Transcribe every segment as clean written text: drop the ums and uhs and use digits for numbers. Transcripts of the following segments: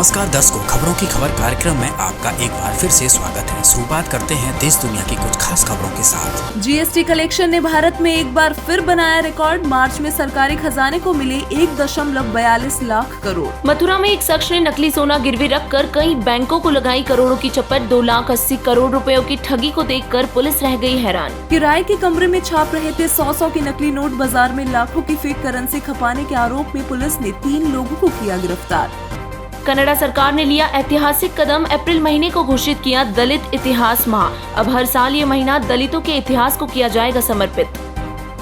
नमस्कार दर्शकों, खबरों की खबर कार्यक्रम में आपका एक बार फिर से स्वागत है। शुरुआत करते हैं देश दुनिया की कुछ खास खबरों के साथ। जीएसटी कलेक्शन ने भारत में एक बार फिर बनाया रिकॉर्ड। मार्च में सरकारी खजाने को मिले 1.42 लाख करोड़। मथुरा में एक शख्स ने नकली सोना गिरवी रखकर कई बैंकों को लगाई करोड़ों की चपट। 2,80,00,000 करोड़ रुपयों की ठगी को देखकर पुलिस रह गई हैरान। किराए के कमरे में छाप रहे थे 100 के नकली नोट। बाजार में लाखों की फेक करेंसी खपाने के आरोप में पुलिस ने 3 लोगों को किया गिरफ्तार। कनाडा सरकार ने लिया ऐतिहासिक कदम। अप्रैल महीने को घोषित किया दलित इतिहास माह। अब हर साल ये महीना दलितों के इतिहास को किया जाएगा समर्पित।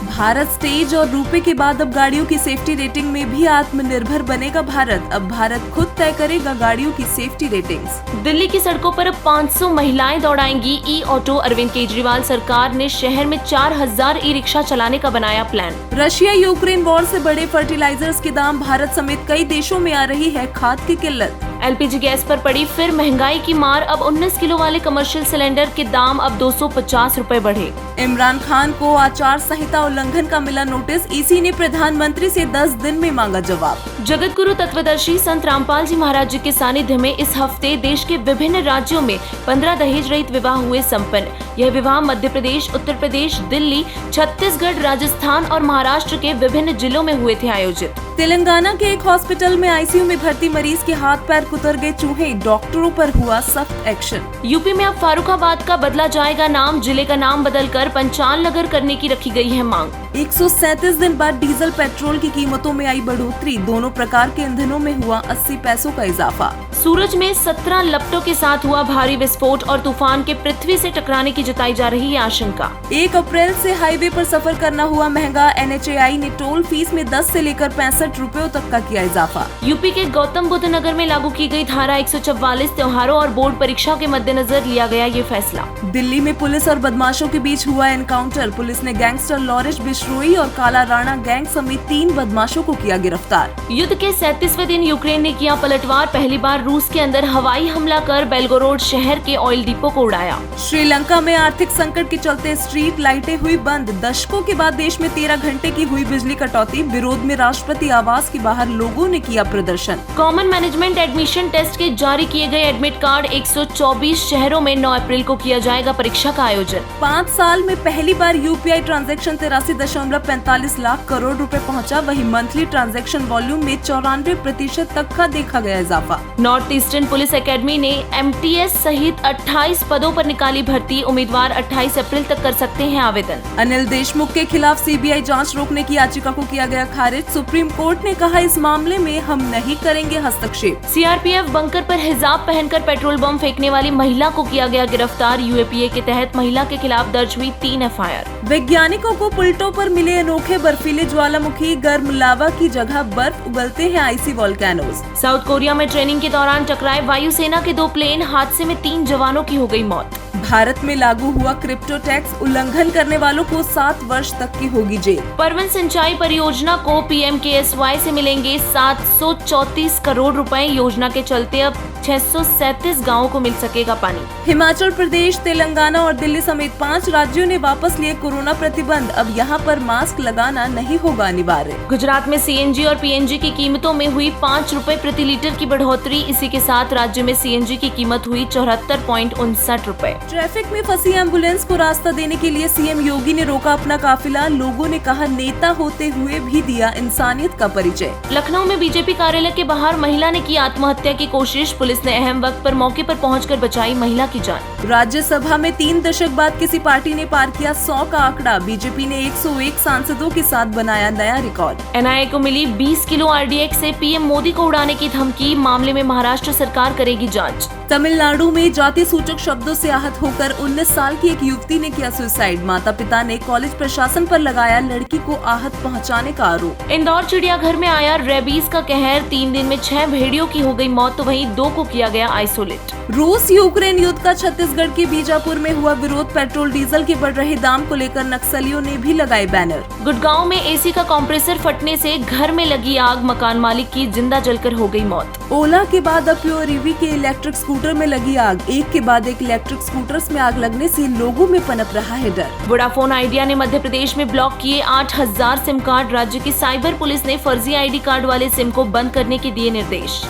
भारत स्टेज और रुपए के बाद अब गाड़ियों की सेफ्टी रेटिंग में भी आत्मनिर्भर बनेगा भारत। अब भारत खुद तय करेगा गाड़ियों की सेफ्टी रेटिंग्स। दिल्ली की सड़कों पर अब 500 महिलाएं दौड़ाएंगी ई ऑटो। अरविंद केजरीवाल सरकार ने शहर में 4,000 ई रिक्शा चलाने का बनाया प्लान। रशिया यूक्रेन वॉर से बढ़े फर्टिलाइजर्स के दाम। भारत समेत कई देशों में आ रही है खाद की किल्लत। एलपीजी गैस पर पड़ी फिर महंगाई की मार। अब 19 किलो वाले कमर्शियल सिलेंडर के दाम अब 250 रुपए बढ़े। इमरान खान को आचार संहिता उल्लंघन का मिला नोटिस। ईसी ने प्रधानमंत्री से 10 दिन में मांगा जवाब। जगत गुरु तत्वदर्शी संत रामपाल जी महाराज जी के सानिध्य में इस हफ्ते देश के विभिन्न राज्यों में 15 दहेज रहित विवाह हुए संपन्न। यह विवाह मध्य प्रदेश, उत्तर प्रदेश, दिल्ली, छत्तीसगढ़, राजस्थान और महाराष्ट्र के विभिन्न जिलों में हुए थे आयोजित। तेलंगाना के एक हॉस्पिटल में आईसीयू में भर्ती मरीज के हाथ पैर कुतर गए चूहे। डॉक्टरों पर हुआ सख्त एक्शन। यूपी में अब फारुखाबाद का बदला जाएगा नाम। जिले का नाम बदलकर पंचाल नगर करने की रखी गई है मांग। 137 दिन बाद डीजल पेट्रोल की कीमतों में आई बढ़ोतरी। दोनों प्रकार के ईंधनों में हुआ 80 पैसों का इजाफा। सूरज में 17 लपटों के साथ हुआ भारी विस्फोट और तूफान के पृथ्वी से टकराने की जताई जा रही है आशंका। 1 अप्रैल से हाईवे पर सफर करना हुआ महंगा। NHAI ने टोल फीस में 10 से लेकर 65 रुपयों तक का किया इजाफा। यूपी के गौतम बुद्ध नगर में लागू की गई धारा 144 त्योहारों और बोर्ड परीक्षा के मद्देनजर लिया गया ये फैसला। दिल्ली में पुलिस और बदमाशों के बीच हुआ एनकाउंटर। पुलिस ने गैंगस्टर लॉरेंस बिश्नोई और काला राणा गैंग समेत 3 बदमाशों को किया गिरफ्तार। युद्ध के 37वें दिन यूक्रेन ने किया पलटवार। पहली बार रूस के अंदर हवाई हमला कर बेलगोरोड शहर के ऑयल डिपो को उड़ाया। श्रीलंका में आर्थिक संकट के चलते स्ट्रीट लाइटें हुई बंद। दशकों के बाद देश में 13 घंटे की हुई बिजली कटौती। विरोध में राष्ट्रपति आवास के बाहर लोगों ने किया प्रदर्शन। कॉमन मैनेजमेंट एडमिशन टेस्ट के जारी किए गए एडमिट कार्ड। 124 शहरों में 9 अप्रैल को किया जाएगा परीक्षा का आयोजन। 5 साल में पहली बार यूपीआई ट्रांजैक्शन 83.45 लाख करोड़ रुपए पहुंचा। वहीं मंथली ट्रांजैक्शन वॉल्यूम में 94% तक का देखा गया इजाफा। नॉर्थ ईस्टर्न पुलिस एकेडमी ने MTS सहित 28 पदों पर निकाली भर्ती। उम्मीदवार 28 अप्रैल तक कर सकते हैं आवेदन। अनिल देशमुख के खिलाफ CBI जांच रोकने की याचिका को किया गया खारिज। सुप्रीम कोर्ट ने कहा इस मामले में हम नहीं करेंगे हस्तक्षेप। CRPF बंकर पर हिजाब पहनकर पेट्रोल बम फेंकने वाली महिला को किया गया गिरफ्तार। UAPA के तहत महिला के खिलाफ दर्ज हुई 3 FIR। वैज्ञानिकों को पुलटों पर मिले अनोखे बर्फीले ज्वालामुखी। गर्म लावा की जगह बर्फ उगलते हैं आइसी वोल्केनोज। साउथ कोरिया में ट्रेनिंग के दौरान टकराए वायुसेना के 2 प्लेन। हादसे में 3 जवानों की हो गई मौत। भारत में लागू हुआ क्रिप्टो टैक्स। उल्लंघन करने वालों को 7 वर्ष तक की होगी जेल। परवन सिंचाई परियोजना को PMKSY से मिलेंगे 734 करोड़ रुपए। योजना के चलते अब 637 गाँवों को मिल सकेगा पानी। हिमाचल प्रदेश, तेलंगाना और दिल्ली समेत 5 राज्यों ने वापस लिए कोरोना प्रतिबंध। अब यहां पर मास्क लगाना नहीं होगा अनिवार्य। गुजरात में CNG और PNG की कीमतों में हुई 5 रुपए प्रति लीटर की बढ़ोतरी। इसी के साथ राज्य में CNG की कीमत हुई 74.59 रुपए। ट्रैफिक में फंसी एम्बुलेंस को रास्ता देने के लिए CM योगी ने रोका अपना काफिला। लोगों ने कहा नेता होते हुए भी दिया इंसानियत का परिचय। लखनऊ में BJP कार्यालय के बाहर महिला ने की आत्महत्या की कोशिश। पुलिस ने अहम वक्त पर मौके पर पहुंचकर बचाई महिला की जान। राज्यसभा में 3 दशक बाद किसी पार्टी ने पार किया 100 का आंकड़ा। बीजेपी ने 101 सांसदों के साथ बनाया नया रिकॉर्ड। NIA को मिली 20 किलो RDX से PM मोदी को उड़ाने की धमकी। मामले में महाराष्ट्र सरकार करेगी जांच। तमिलनाडु में जाति सूचक शब्दों से आहत होकर 19 साल की एक युवती ने किया सुसाइड। माता पिता ने कॉलेज प्रशासन पर लगाया लड़की को आहत पहुंचाने का आरोप। इंदौर चिड़ियाघर में आया रेबीज का कहर। 3 दिन में 6 भेड़ियों की हो गई मौत तो वहीं 2 को किया गया आइसोलेट। रूस यूक्रेन युद्ध का छत्तीसगढ़ के बीजापुर में हुआ विरोध। पेट्रोल डीजल के बढ़ रहे दाम को लेकर नक्सलियों ने भी लगाए बैनर। गुड़गांव में AC का कंप्रेसर फटने से घर में लगी आग। मकान मालिक की जिंदा जलकर हो गई मौत। ओला के बाद अब प्योर EV के इलेक्ट्रिक स्कूटर में लगी आग। एक के बाद एक इलेक्ट्रिक स्कूटर्स में आग लगने से लोगों में पनप रहा है डर। वोडाफोन आइडिया ने मध्य प्रदेश में ब्लॉक किए 8,000 सिम कार्ड। राज्य की साइबर पुलिस ने फर्जी ID कार्ड वाले सिम को बंद करने के दिए निर्देश।